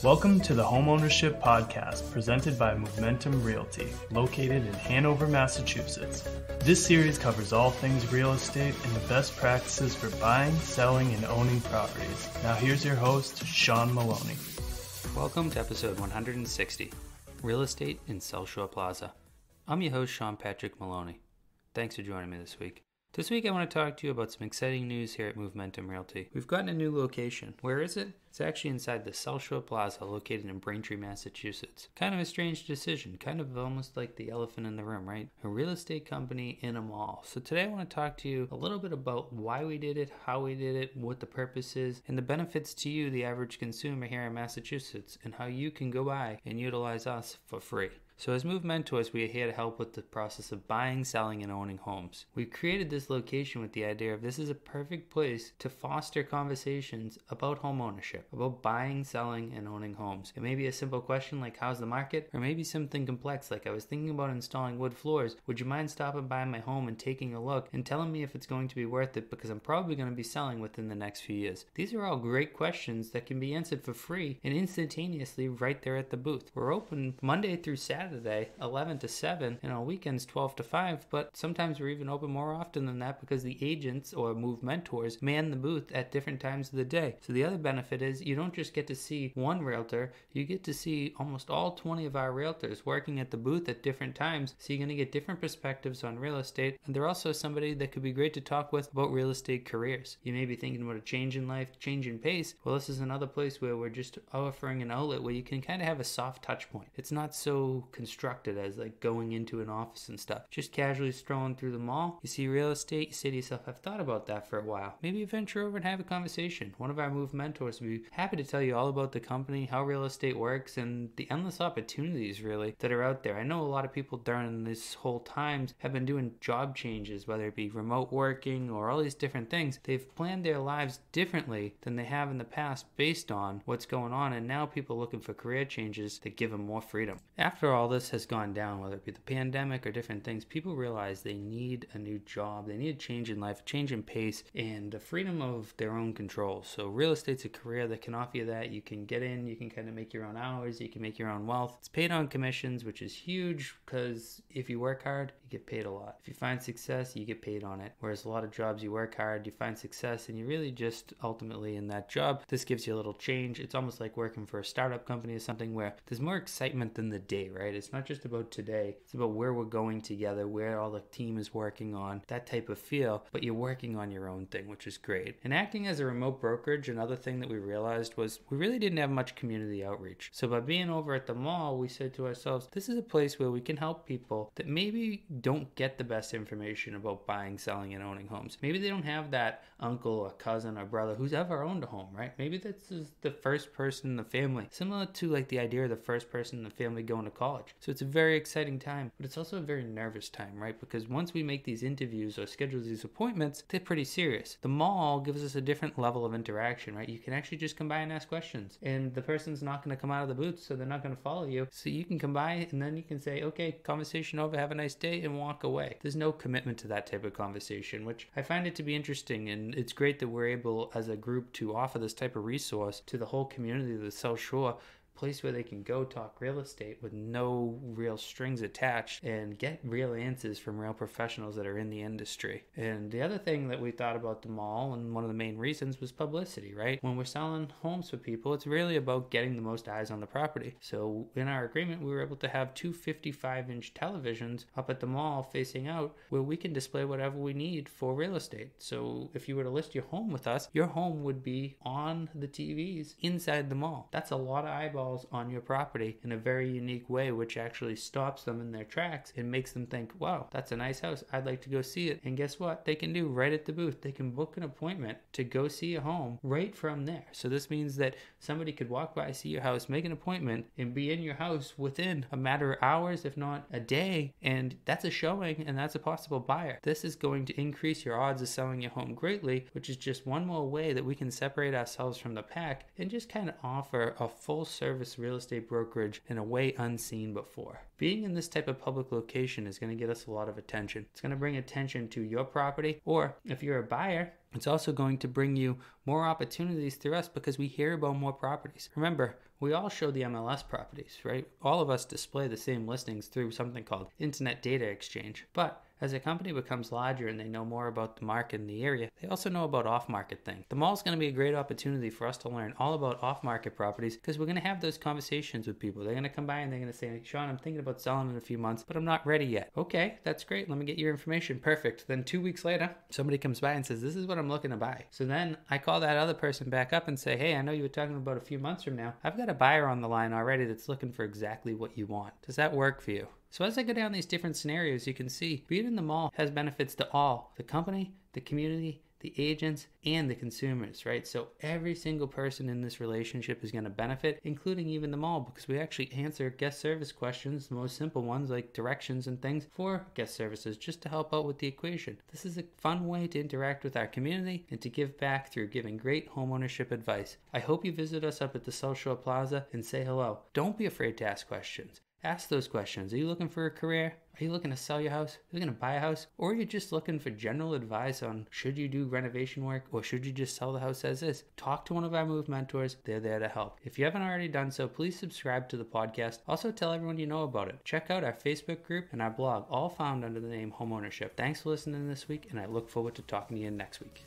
Welcome to the Homeownership Podcast presented by Momentum Realty, located in Hanover, Massachusetts. This series covers all things real estate and the best practices for buying, selling, and owning properties. Now here's your host, Sean Maloney. Welcome to episode 160, Real Estate in South Shore Plaza. I'm your host, Sean Patrick Maloney. Thanks for joining me this week. This week I want to talk to you about some exciting news here at Momentum Realty. We've gotten a new location. Where is it? It's actually inside the South Shore Plaza located in Braintree, Massachusetts. Kind of a strange decision, kind of almost like the elephant in the room, right? A real estate company in a mall. So today I want to talk to you a little bit about why we did it, how we did it, what the purpose is, and the benefits to you, the average consumer here in Massachusetts, and how you can go by and utilize us for free. So as Move Mentors, we are here to help with the process of buying, selling, and owning homes. We created this location with the idea of this is a perfect place to foster conversations about home ownership, about buying, selling, and owning homes. It may be a simple question like how's the market, or maybe something complex like I was thinking about installing wood floors. Would you mind stopping by my home and taking a look and telling me if it's going to be worth it because I'm probably going to be selling within the next few years? These are all great questions that can be answered for free and instantaneously right there at the booth. We're open Monday through Saturday, 11 to 7, and on weekends 12 to 5, but sometimes we're even open more often than that because the agents or Move Mentors man the booth at different times of the day. So the other benefit is you don't just get to see one realtor, you get to see almost all 20 of our realtors working at the booth at different times, so you're going to get different perspectives on real estate, and they're also somebody that could be great to talk with about real estate careers. You may be thinking about a change in life, change in pace. Well, this is another place where we're just offering an outlet where you can kind of have a soft touch point. It's not so constructed as like going into an office and stuff. Just casually strolling through the mall, you see real estate, you say to yourself, I've thought about that for a while. Maybe venture over and have a conversation. One of our Move Mentors would be happy to tell you all about the company, how real estate works, and the endless opportunities really that are out there. I know a lot of people during this whole time have been doing job changes, whether it be remote working or all these different things. They've planned their lives differently than they have in the past based on what's going on, and now people are looking for career changes that give them more freedom. After all this has gone down, whether it be the pandemic or different things, people realize they need a new job, they need a change in life, a change in pace, and the freedom of their own control. So real estate's a career that can offer you that. You can get in, you can kind of make your own hours, you can make your own wealth. It's paid on commissions, which is huge because if you work hard, you get paid a lot. If you find success, you get paid on it. Whereas a lot of jobs, you work hard, you find success, and you really just ultimately in that job, this gives you a little change. It's almost like working for a startup company or something where there's more excitement than the day, right? It's not just about today, it's about where we're going together, where all the team is working on, that type of feel, but you're working on your own thing, which is great. And acting as a remote brokerage, another thing that we realized was we really didn't have much community outreach. So by being over at the mall, we said to ourselves, this is a place where we can help people that maybe don't get the best information about buying, selling, and owning homes. Maybe they don't have that uncle or cousin or brother who's ever owned a home, right? Maybe this is the first person in the family, similar to like the idea of the first person in the family going to college. So it's a very exciting time, but it's also a very nervous time, right? Because once we make these interviews or schedule these appointments, they're pretty serious. The mall gives us a different level of interaction, right? You can actually just come by and ask questions, and the person's not going to come out of the booth, so they're not going to follow you. So you can come by and then you can say, okay, conversation over, have a nice day, and walk away. There's no commitment to that type of conversation, which I find it to be interesting, and it's great that we're able as a group to offer this type of resource to the whole community of the South Shore, place where they can go talk real estate with no real strings attached and get real answers from real professionals that are in the industry. And the other thing that we thought about the mall, and one of the main reasons, was publicity, right? When we're selling homes for people, it's really about getting the most eyes on the property. So in our agreement, we were able to have two 55-inch televisions up at the mall facing out where we can display whatever we need for real estate. So if you were to list your home with us, your home would be on the TVs inside the mall. That's a lot of eyeballs on your property in a very unique way, which actually stops them in their tracks and makes them think, wow, that's a nice house, I'd like to go see it. And guess what they can do right at the booth? They can book an appointment to go see a home right from there. So this means that somebody could walk by, see your house, make an appointment, and be in your house within a matter of hours, if not a day, and that's a showing and that's a possible buyer. This is going to increase your odds of selling your home greatly, which is just one more way that we can separate ourselves from the pack and just kind of offer a full service service real estate brokerage in a way unseen before. Being in this type of public location is going to get us a lot of attention. It's going to bring attention to your property, or if you're a buyer, it's also going to bring you more opportunities through us because we hear about more properties. Remember, we all show the MLS properties, right? All of us display the same listings through something called Internet Data Exchange. But as a company becomes larger and they know more about the market in the area, they also know about off-market things. The mall is going to be a great opportunity for us to learn all about off-market properties because we're going to have those conversations with people. They're going to come by and they're going to say, Sean, I'm thinking about selling in a few months, but I'm not ready yet. Okay, that's great. Let me get your information. Perfect. Then 2 weeks later, somebody comes by and says, this is what I'm looking to buy. So then I call that other person back up and say, hey, I know you were talking about a few months from now. I've got a buyer on the line already that's looking for exactly what you want. Does that work for you? So as I go down these different scenarios, you can see being in the mall has benefits to all: the company, the community, the agents, and the consumers, right? So every single person in this relationship is going to benefit, including even the mall, because we actually answer guest service questions, the most simple ones like directions and things for guest services, just to help out with the equation. This is a fun way to interact with our community and to give back through giving great homeownership advice. I hope you visit us up at the South Shore Plaza and say hello. Don't be afraid to ask questions. Ask those questions. Are you looking for a career? Are you looking to sell your house? Are you looking to buy a house? Or are you just looking for general advice on should you do renovation work or should you just sell the house as is? Talk to one of our Move mentors. They're there to help. If you haven't already done so, please subscribe to the podcast. Also tell everyone you know about it. Check out our Facebook group and our blog, all found under the name Homeownership. Thanks for listening this week, and I look forward to talking to you next week.